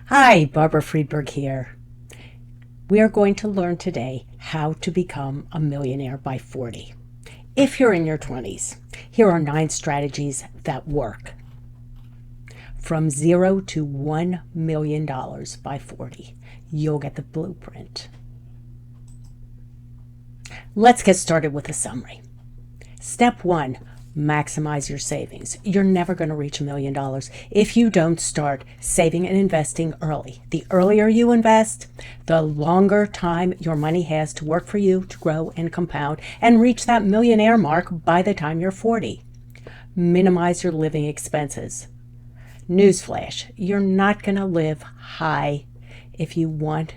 Hi, Barbara Friedberg here. We are going to learn today how to become a millionaire by 40. If you're in your 20s, here are 9 strategies that work. From 0 to $1 million by 40, you'll get the blueprint. Let's get started with a summary. Step 1. Maximize your savings. You're never going to reach $1 million if you don't start saving and investing early. The earlier you invest, the longer time your money has to work for you to grow and compound and reach that millionaire mark by the time you're 40. Minimize your living expenses. Newsflash, you're not going to live high if you want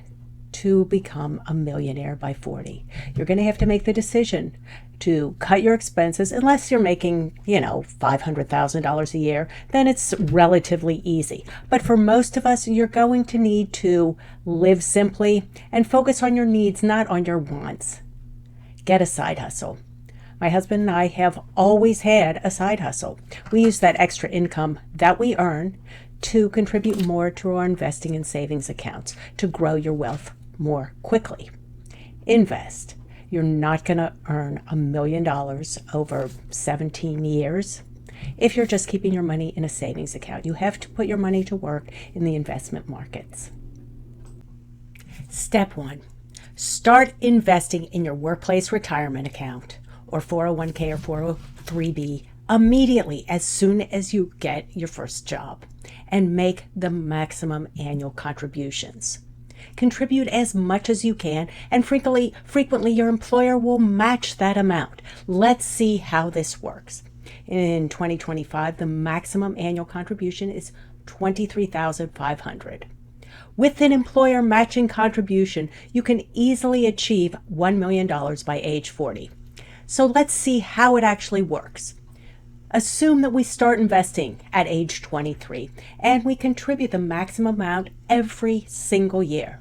to become a millionaire by 40. You're going to have to make the decision to cut your expenses. Unless you're making, $500,000 a year, then it's relatively easy. But for most of us, you're going to need to live simply and focus on your needs, not on your wants. Get a side hustle. My husband and I have always had a side hustle. We use that extra income that we earn to contribute more to our investing and savings accounts to grow your wealth more quickly. Invest. You're not going to earn $1 million over 17 years if you're just keeping your money in a savings account. You have to put your money to work in the investment markets. Step 1. Start investing in your workplace retirement account or 401k or 403b immediately as soon as you get your first job and make the maximum annual contributions. Contribute as much as you can, and frequently your employer will match that amount. Let's see how this works. In 2025, the maximum annual contribution is $23,500. With an employer matching contribution, you can easily achieve $1 million by age 40. So let's see how it actually works. Assume that we start investing at age 23 and we contribute the maximum amount every single year.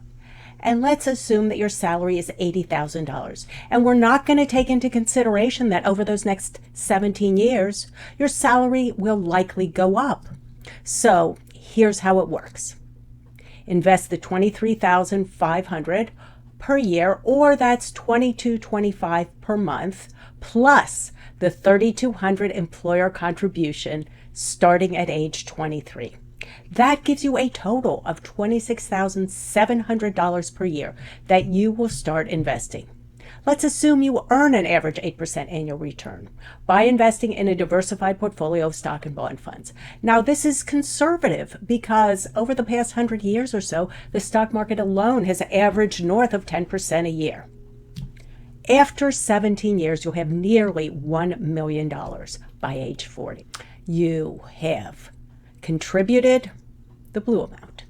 And let's assume that your salary is $80,000. And we're not going to take into consideration that over those next 17 years, your salary will likely go up. So here's how it works. Invest the $23,500 per year, or that's $2,225 per month, plus the $3,200 employer contribution starting at age 23. That gives you a total of $26,700 per year that you will start investing. Let's assume you earn an average 8% annual return by investing in a diversified portfolio of stock and bond funds. Now, this is conservative because over the past 100 years or so, the stock market alone has averaged north of 10% a year. After 17 years, you'll have nearly $1 million by age 40. You have contributed the blue amount,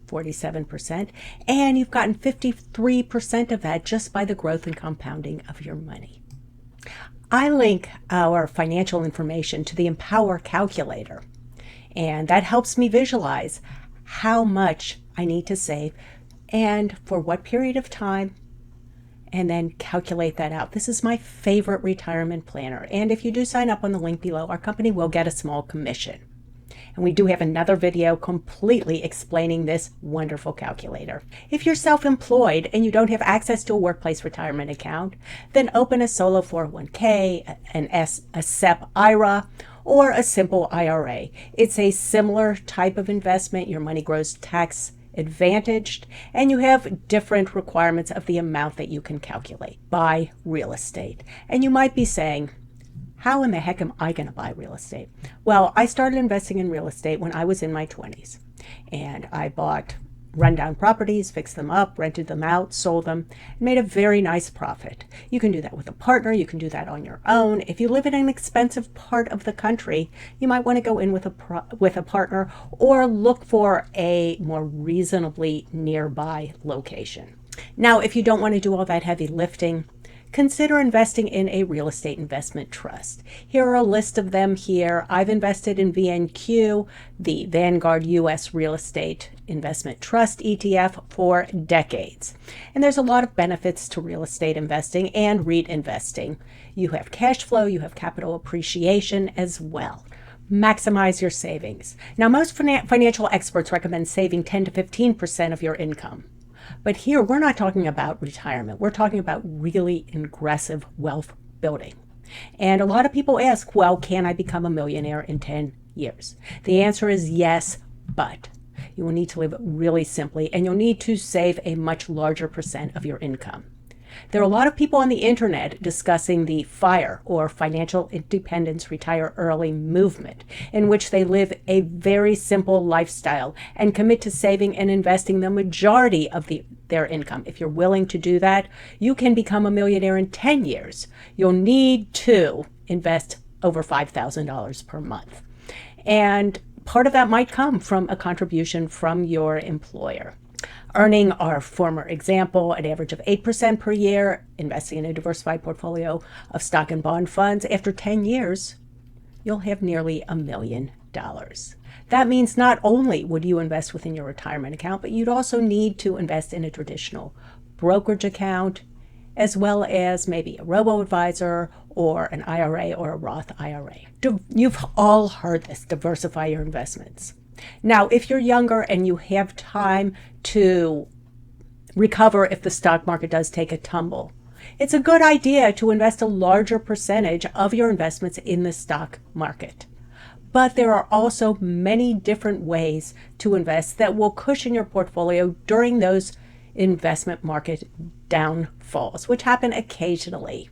47%, and you've gotten 53% of that just by the growth and compounding of your money. I link our financial information to the Empower calculator, and that helps me visualize how much I need to save and for what period of time, and then calculate that out. This is my favorite retirement planner. And if you do sign up on the link below, our company will get a small commission. And we do have another video completely explaining this wonderful calculator. If you're self-employed and you don't have access to a workplace retirement account, then open a solo 401k, a SEP IRA, or a simple IRA. It's a similar type of investment. Your money grows tax advantaged, and you have different requirements of the amount that you can calculate. Buy real estate. And you might be saying, how in the heck am I going to buy real estate? Well, I started investing in real estate when I was in my 20s, and I bought rundown properties, fixed them up, rented them out, sold them, and made a very nice profit. You can do that with a partner. You can do that on your own. If you live in an expensive part of the country, you might want to go in with a partner or look for a more reasonably nearby location. Now, if you don't want to do all that heavy lifting, consider investing in a real estate investment trust. Here are a list of them here. I've invested in VNQ, the Vanguard U.S. Real Estate Investment Trust ETF, for decades. And there's a lot of benefits to real estate investing and REIT investing. You have cash flow, you have capital appreciation as well. Maximize your savings. Now, most financial experts recommend saving 10 to 15% of your income. But here, we're not talking about retirement. We're talking about really aggressive wealth building. And a lot of people ask, well, can I become a millionaire in 10 years? The answer is yes, but you will need to live really simply, and you'll need to save a much larger percent of your income. There are a lot of people on the internet discussing the FIRE, or Financial Independence Retire Early movement, in which they live a very simple lifestyle and commit to saving and investing the majority of their income. If you're willing to do that, you can become a millionaire in 10 years. You'll need to invest over $5,000 per month. And part of that might come from a contribution from your employer. Earning our former example, an average of 8% per year, investing in a diversified portfolio of stock and bond funds, after 10 years, you'll have nearly $1 million. That means not only would you invest within your retirement account, but you'd also need to invest in a traditional brokerage account, as well as maybe a robo-advisor or an IRA or a Roth IRA. You've all heard this, diversify your investments. Now, if you're younger and you have time to recover if the stock market does take a tumble, it's a good idea to invest a larger percentage of your investments in the stock market. But there are also many different ways to invest that will cushion your portfolio during those investment market downfalls, which happen occasionally.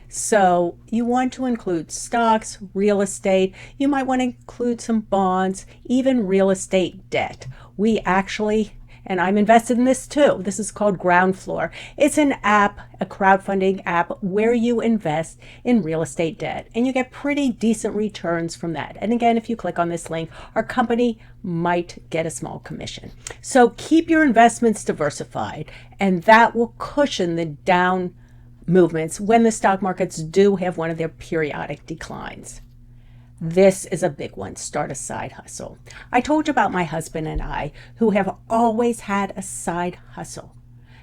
So you want to include stocks, real estate. You might want to include some bonds, even real estate debt. We actually, and I'm invested in this too, this is called Ground Floor. It's an app, a crowdfunding app, where you invest in real estate debt and you get pretty decent returns from that. And again, if you click on this link, our company might get a small commission. So keep your investments diversified, and that will cushion the down movements when the stock markets do have one of their periodic declines. This is a big one. Start a side hustle. I told you about my husband and I, who have always had a side hustle.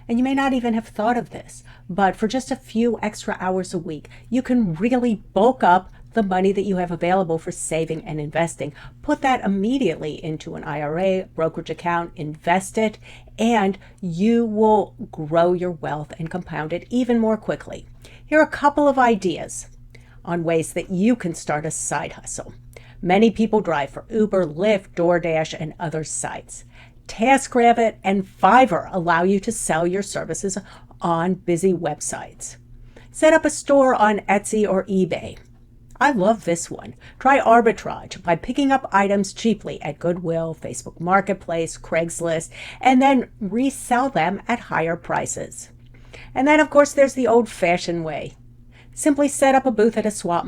And you may not even have thought of this, but for just a few extra hours a week, you can really bulk up the money that you have available for saving and investing. Put that immediately into an IRA, brokerage account, invest it, and you will grow your wealth and compound it even more quickly. Here are a couple of ideas on ways that you can start a side hustle. Many people drive for Uber, Lyft, DoorDash, and other sites. TaskRabbit and Fiverr allow you to sell your services on busy websites. Set up a store on Etsy or eBay. I love this one. Try arbitrage by picking up items cheaply at Goodwill, Facebook Marketplace, Craigslist, and then resell them at higher prices. And then, of course, there's the old-fashioned way. Simply set up a booth at a swap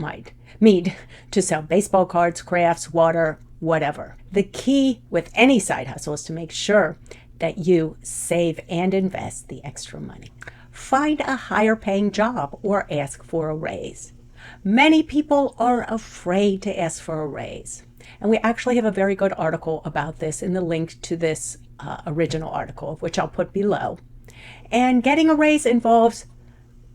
meet to sell baseball cards, crafts, water, whatever. The key with any side hustle is to make sure that you save and invest the extra money. Find a higher paying job or ask for a raise. Many people are afraid to ask for a raise. And we actually have a very good article about this in the link to this original article, which I'll put below. And getting a raise involves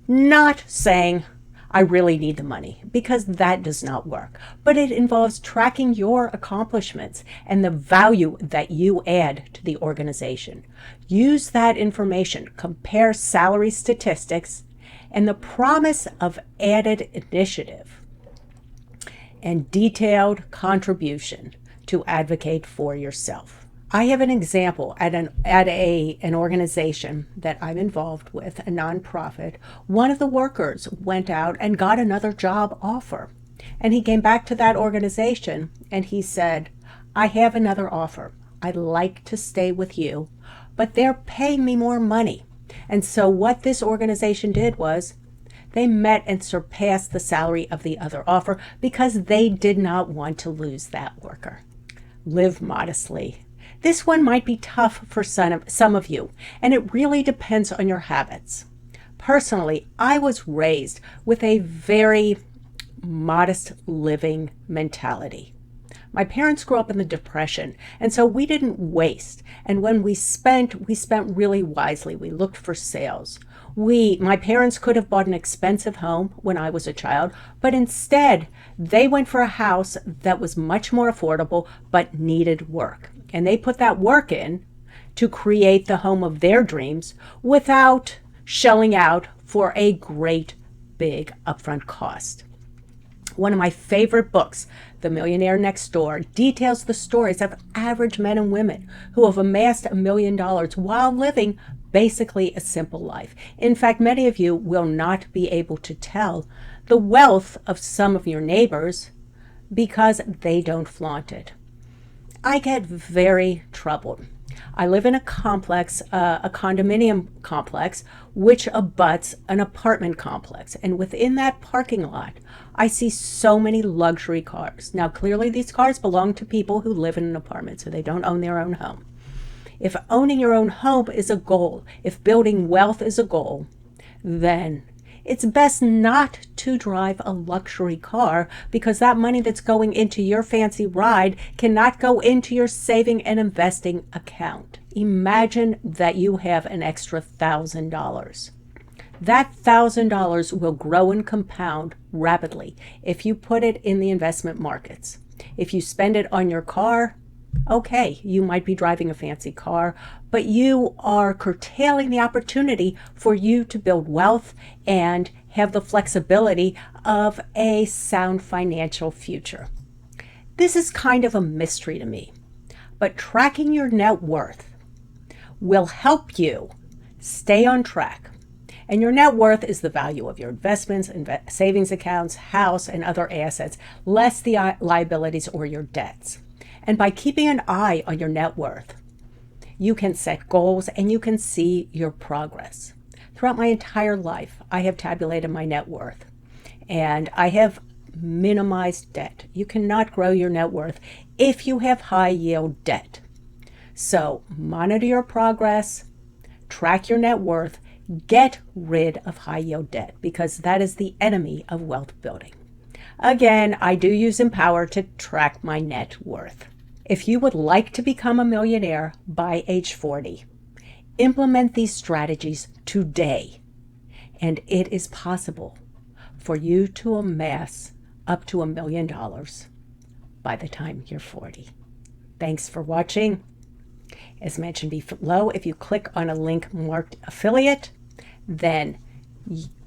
not saying, I really need the money, because that does not work. But it involves tracking your accomplishments and the value that you add to the organization. Use that information, compare salary statistics, and the promise of added initiative and detailed contribution to advocate for yourself. I have an example at an organization that I'm involved with, a nonprofit. One of the workers went out and got another job offer. And he came back to that organization and he said, I have another offer. I'd like to stay with you, but they're paying me more money. And so what this organization did was they met and surpassed the salary of the other offer because they did not want to lose that worker. Live modestly. This one might be tough for some of you, and it really depends on your habits. Personally, I was raised with a very modest living mentality. My parents grew up in the Depression, and so we didn't waste. And when we spent really wisely. We looked for sales. My parents could have bought an expensive home when I was a child, but instead they went for a house that was much more affordable but needed work. And they put that work in to create the home of their dreams without shelling out for a great big upfront cost. One of my favorite books, The Millionaire Next Door, details the stories of average men and women who have amassed $1 million while living basically a simple life. In fact, many of you will not be able to tell the wealth of some of your neighbors because they don't flaunt it. I get very troubled. I live in a complex, a condominium complex, which abuts an apartment complex. And within that parking lot, I see so many luxury cars. Now, clearly these cars belong to people who live in an apartment, so they don't own their own home. If owning your own home is a goal, if building wealth is a goal, then it's best not to drive a luxury car, because that money that's going into your fancy ride cannot go into your saving and investing account. Imagine that you have an extra $1,000. That $1,000 will grow and compound rapidly if you put it in the investment markets. If you spend it on your car, okay, you might be driving a fancy car, but you are curtailing the opportunity for you to build wealth and have the flexibility of a sound financial future. This is kind of a mystery to me, but tracking your net worth will help you stay on track. And your net worth is the value of your investments, savings accounts, house, and other assets, less the liabilities or your debts. And by keeping an eye on your net worth, you can set goals and you can see your progress. Throughout my entire life, I have tabulated my net worth and I have minimized debt. You cannot grow your net worth if you have high yield debt. So monitor your progress, track your net worth, get rid of high yield debt, because that is the enemy of wealth building. Again, I do use Empower to track my net worth. If you would like to become a millionaire by age 40, implement these strategies today, and it is possible for you to amass up to $1 million by the time you're 40. Thanks for watching. As mentioned below, if you click on a link marked affiliate, then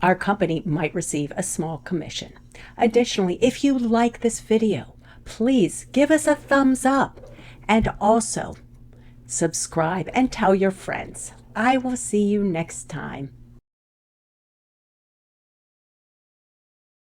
our company might receive a small commission. Additionally, if you like this video, please give us a thumbs up and also subscribe and tell your friends. I will see you next time.